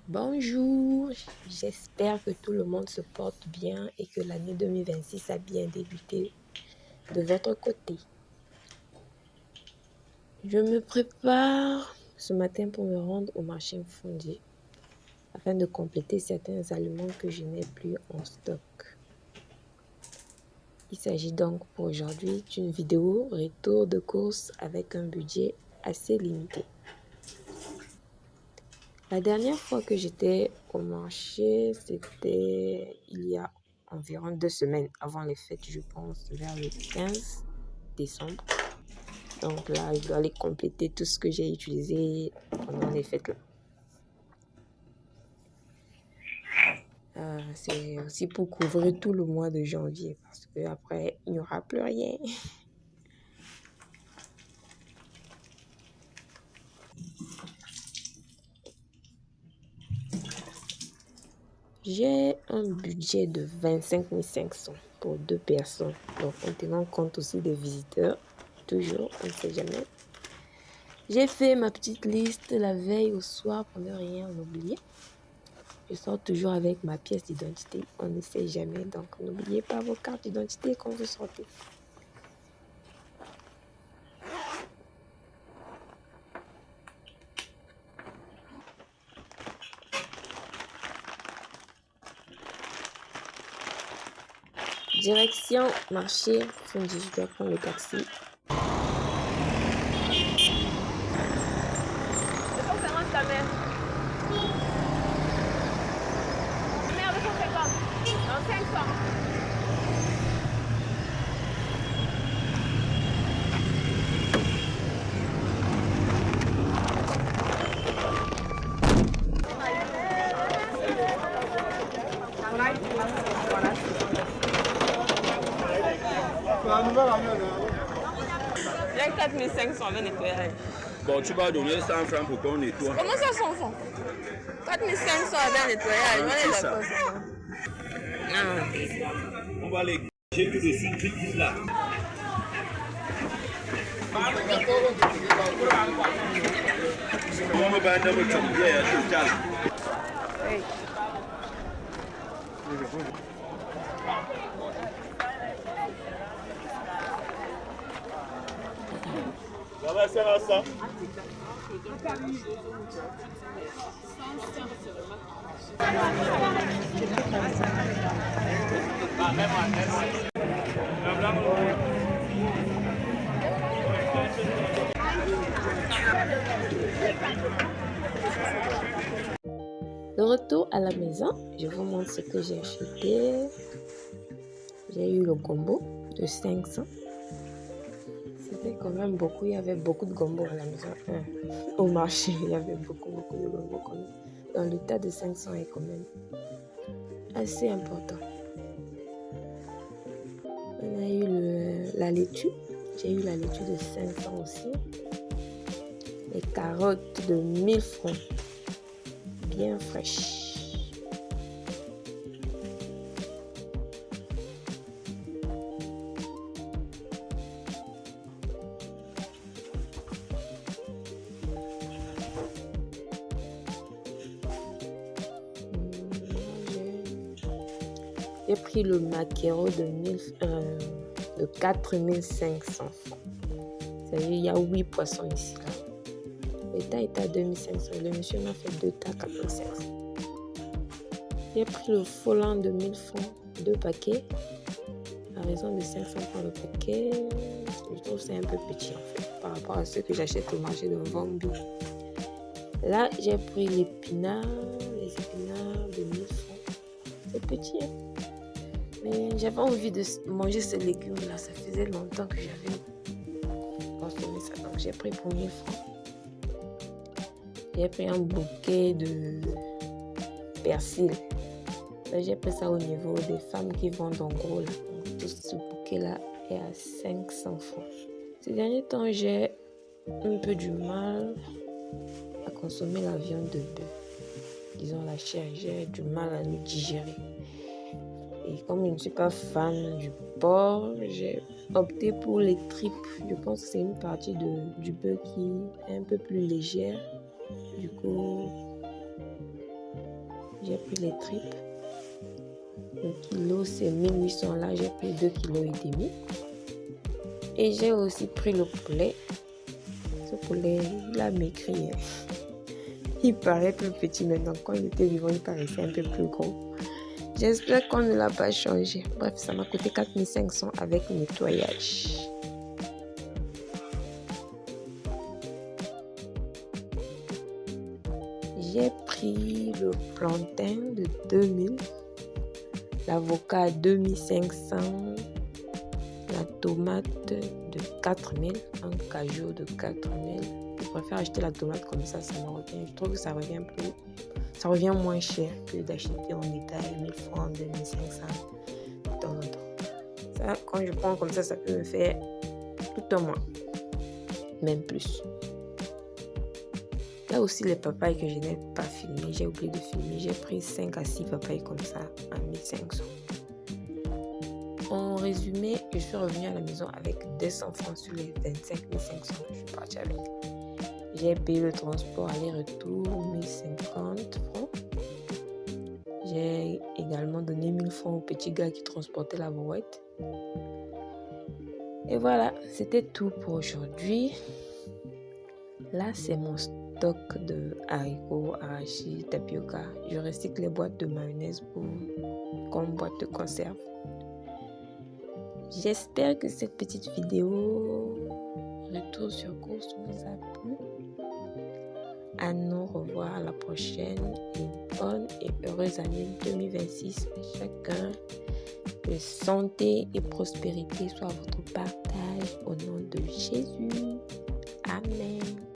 Bonjour, j'espère que tout le monde se porte bien et que l'année 2026 a bien débuté de votre côté. Je me prépare ce matin pour me rendre au marché fondier afin de compléter certains aliments que je n'ai plus en stock. Il s'agit donc pour aujourd'hui d'une vidéo retour de course avec un budget assez limité. La dernière fois que j'étais au marché, c'était il y a environ 2 semaines avant les fêtes, je pense, vers le 15 décembre. Donc là, je dois aller compléter tout ce que j'ai utilisé pendant les fêtes là. C'est aussi pour couvrir tout le mois de janvier parce qu'après, il n'y aura plus rien. J'ai un budget de 25 500 pour 2 personnes. Donc, en tenant compte aussi des visiteurs, toujours, on ne sait jamais. J'ai fait ma petite liste la veille au soir pour ne rien oublier. Je sors toujours avec ma pièce d'identité. On ne sait jamais, donc n'oubliez pas vos cartes d'identité quand vous sortez. Direction marché fondier, je dois prendre le taxi. J'ai 4500 de nettoyage. Bon, tu vas donner 100 francs pour qu'on nettoie. Comment ça, 100 francs? 4500 de nettoyage. On est c'est ça. d'accord. On va les j'ai tout de suite vite là. On va pas dans total. Ça va, ça va, ça. De retour à la maison, je vous montre ce que j'ai acheté. J'ai eu le combo de 500. C'était quand même beaucoup. Il y avait beaucoup de gombo à la maison. Au marché, il y avait beaucoup de gombo. Donc le tas de 500 est quand même assez important. On a eu la laitue. J'ai eu la laitue de 500 aussi. Les carottes de 1000 francs. Bien fraîches. J'ai pris le maquereau de 4500 francs. C'est-à-dire, il y a 8 poissons ici. Là. Le tas est à 2500. Le monsieur m'a fait 2 tas 4500. J'ai pris le volant de 1000 francs, 2 paquets. À raison de 500 francs le paquet. Je trouve que c'est un peu petit en fait, par rapport à ce que j'achète au marché de Vambi. Là, j'ai pris les épinards de 1000 francs. C'est petit, hein? Mais j'avais envie de manger ce légume-là. Ça faisait longtemps que j'avais consommé ça. Donc, j'ai pris pour 1000 francs. J'ai pris un bouquet de persil. Là, j'ai pris ça au niveau des femmes qui vendent en gros. Là. Donc, tout ce bouquet-là est à 500 francs. Ces derniers temps, j'ai un peu du mal à consommer la viande de bœuf. Disons la chair, j'ai du mal à le digérer. Et comme je ne suis pas fan du porc, j'ai opté pour les tripes. Je pense que c'est une partie du bœuf qui est un peu plus légère. Du coup, j'ai pris les tripes. Le kilo, c'est 1800. Là, j'ai pris 2,5 kg. Et j'ai aussi pris le poulet. Ce poulet, il a maigri. Il paraît plus petit maintenant. Quand il était vivant, il paraissait un peu plus gros. J'espère qu'on ne l'a pas changé. Bref, ça m'a coûté 4500 avec nettoyage. J'ai pris le plantain de 2000, l'avocat à 2500, la tomate de 4000, un cajou de 4000. Je préfère acheter la tomate comme ça me revient. Je trouve que ça revient moins cher que d'acheter en détail 1000 francs, 2500 de temps en temps. Ça, quand je prends comme ça peut me faire tout un mois, même plus. Il y a aussi les papayes que je n'ai pas filmées. J'ai oublié de filmer. J'ai pris 5 à 6 papayes comme ça à 1500. En résumé, je suis revenue à la maison avec 200 francs sur les 25 500 que je suis partie avec. J'ai payé le transport aller-retour 1050 francs. J'ai également donné 1000 francs au petit gars qui transportait la brouette. Et c'était tout pour aujourd'hui. Là, c'est mon stock de haricots, arachis, tapioca. Je recycle les boîtes de mayonnaise comme boîte de conserve. J'espère que cette petite vidéo retour sur course vous a plu. À nous revoir à la prochaine et bonne et heureuse année 2026 à chacun. Que santé et prospérité soient votre partage au nom de Jésus. Amen.